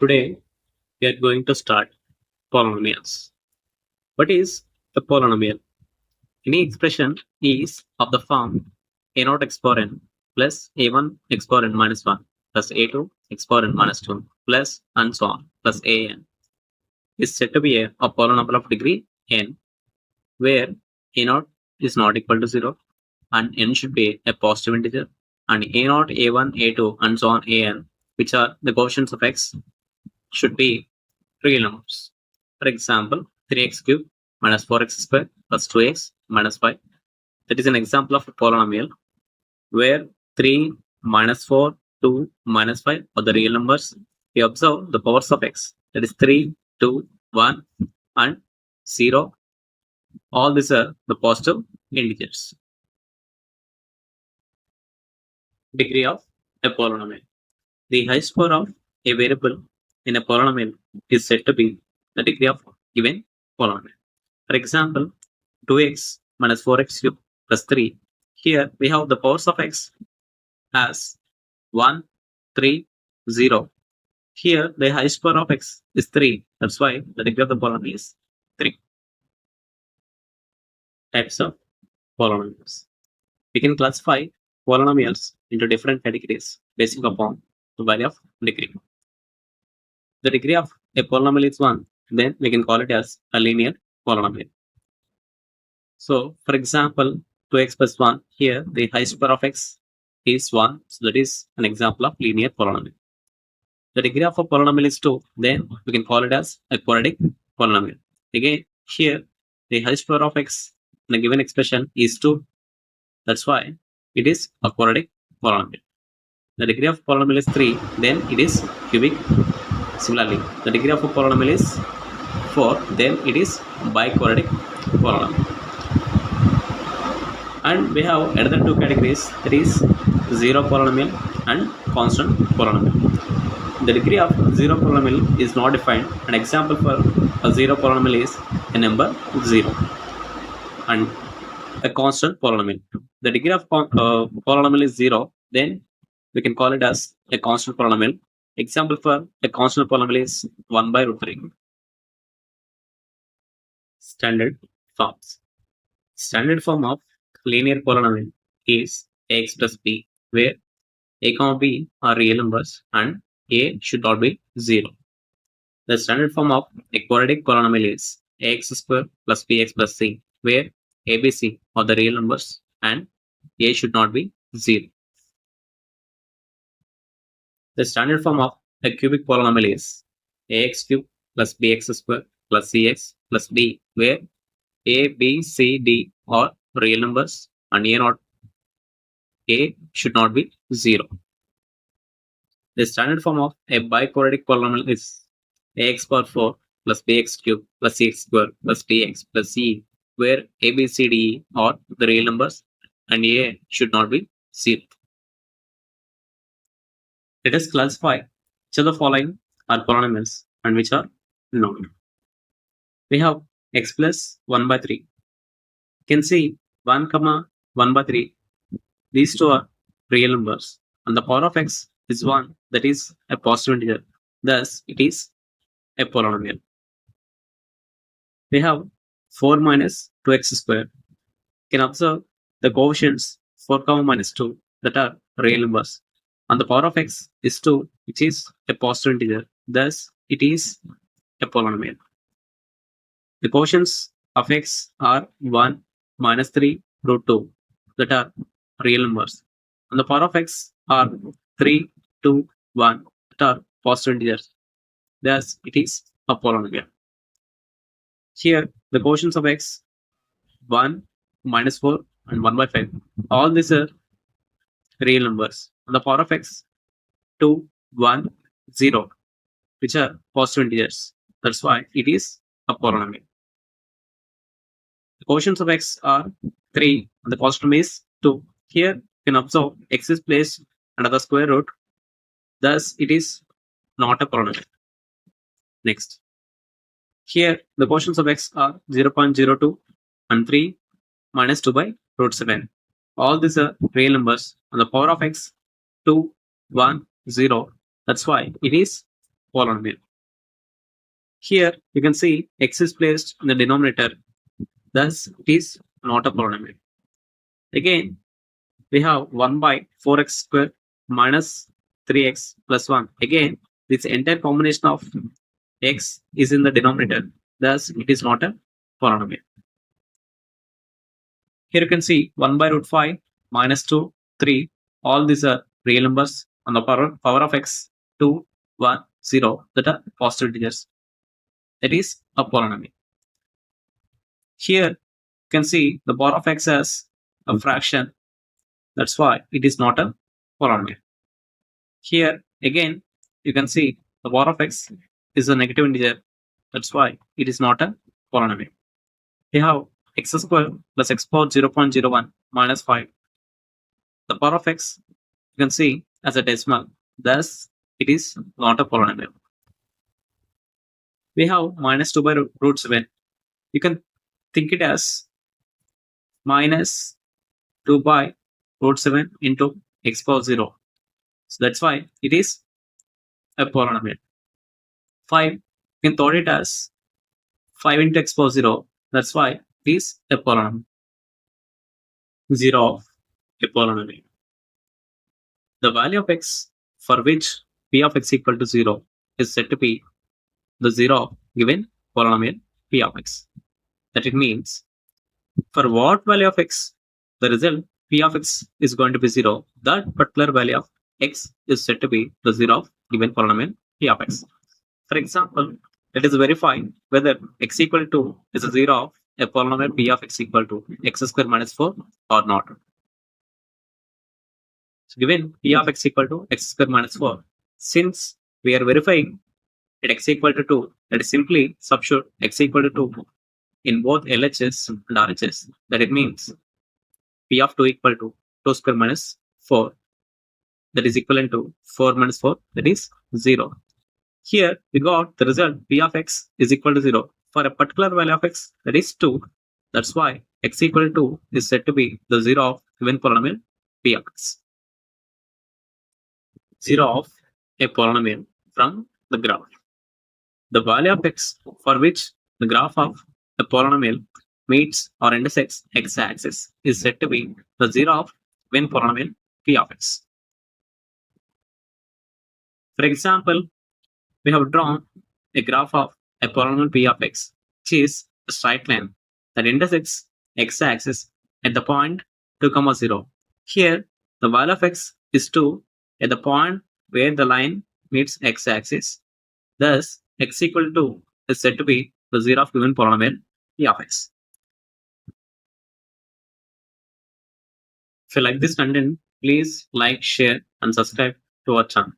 Today, we are going to start polynomials. What is a polynomial? Any expression is of the form a0 x power n plus a1 x power n minus 1 plus a2 x power n minus 2 plus and so on plus an is said to be a polynomial of degree n where a0 is not equal to 0 and n should be a positive integer and a0, a1, a2 and so on an, which are the quotients of x, should be real numbers. For example, 3x cubed minus 4x squared plus 2x minus 5. That is an example of a polynomial where 3 minus 4, 2 minus 5 are the real numbers. We observe the powers of x, that is 3, 2, 1 and 0. All these are the positive integers. Degree of a polynomial. The highest power of a variable in a polynomial is said to be the degree of given polynomial. For example, 2x minus 4x cubed plus 3. Here we have the powers of x as 1, 3, 0. Here the highest power of x is 3. That's why the degree of the polynomial is 3. Types of polynomials. We can classify polynomials into different categories based upon the value of degree. The degree of a polynomial is 1, then we can call it as a linear polynomial. So, for example, 2x plus 1, here the highest power of x is 1, so that is an example of linear polynomial. The degree of a polynomial is 2, then we can call it as a quadratic polynomial. Again, here the highest power of x in a given expression is 2, that's why it is a quadratic polynomial. The degree of polynomial is 3, then it is cubic. Similarly, the degree of a polynomial is 4, then it is biquadratic polynomial. And we have another two categories, that is 0 polynomial and constant polynomial. The degree of 0 polynomial is not defined. An example for a 0 polynomial is a number 0 and a constant polynomial. The degree of polynomial is 0, then we can call it as a constant polynomial. Example for a constant polynomial is 1 by root 3. Standard forms. Standard form of linear polynomial is ax plus b, where a comma b are real numbers and a should not be 0. The standard form of a quadratic polynomial is ax squared plus bx plus c, where a, b, c are the real numbers and a should not be 0. The standard form of a cubic polynomial is ax cubed plus bx squared plus cx plus d, where a, b, c, d are real numbers and a should not be 0. The standard form of a biquadratic polynomial is ax power 4 plus bx cubed plus cx squared plus dx plus c, where a, b, c, d are the real numbers and a should not be 0. Let us classify which of the following are polynomials and which are not. We have x plus 1 by 3. You can see 1 comma 1 by 3. These two are real numbers and the power of x is 1, that is a positive integer. Thus, it is a polynomial. We have 4 minus 2x squared. You can observe the coefficients 4 comma minus 2 that are real numbers. And the power of x is 2, which is a positive integer. Thus, it is a polynomial. The quotients of x are 1, minus 3, root 2 that are real numbers. And the power of x are 3, 2, 1 that are positive integers. Thus, it is a polynomial. Here, the quotients of x 1, minus 4 and 1 by 5. All these are real numbers. And the power of x 2, 1, 0, which are positive integers. That's why it is a polynomial. The quotients of x are 3 and the constant term is 2. Here you can observe x is placed under the square root. Thus, it is not a polynomial. Next. Here the quotients of x are 0.02 and 3 minus 2 by root 7. All these are real numbers and the power of x 2, 1, 0. That's why it is polynomial. Here you can see x is placed in the denominator, thus it is not a polynomial. Again, we have 1 by 4x squared minus 3x plus 1. Again, this entire combination of x is in the denominator, thus it is not a polynomial. Here you can see 1 by root 5 minus 2, 3. All these are real numbers on the power of x, 2, 1, 0, that are positive integers. That is a polynomial. Here you can see the power of x as a fraction. That's why it is not a polynomial. Here again you can see the power of x is a negative integer. That's why it is not a polynomial. We have x squared plus x power 0.01 minus 5. The power of x you can see as a decimal. Thus it is not a polynomial. We have minus 2 by root 7. You can think it as minus 2 by root 7 into x power 0. So that's why it is a polynomial. 5, you can thought it as 5 into x power 0. That's why it is a polynomial. 0 of a polynomial. The value of x for which p of x equal to 0 is said to be the 0 of given polynomial p of x. That it means for what value of x the result p of x is going to be 0, that particular value of x is said to be the 0 of given polynomial p of x. For example, let us verify whether x equal to is a 0 of a polynomial p of x equal to x square minus 4 or not. So given p of x equal to x square minus 4, since we are verifying at x equal to 2, let us simply substitute x equal to 2 in both LHS and RHS. That it means p of 2 equal to 2 square minus 4, that is equivalent to 4 minus 4, that is 0. Here we got the result p of x is equal to 0 for a particular value of x, that is 2. That's why x equal to 2 is said to be the 0 of given polynomial p of x. 0 of a polynomial from the graph. The value of x for which the graph of a polynomial meets or intersects x-axis is said to be the 0 of given polynomial p of x. For example, we have drawn a graph of a polynomial p of x, which is a straight line that intersects x-axis at the point 2, 0. Here, the value of x is 2 at the point where the line meets x-axis. Thus, x equal to 2 is said to be the 0 of given polynomial p of x. If you like this content, please like, share, and subscribe to our channel.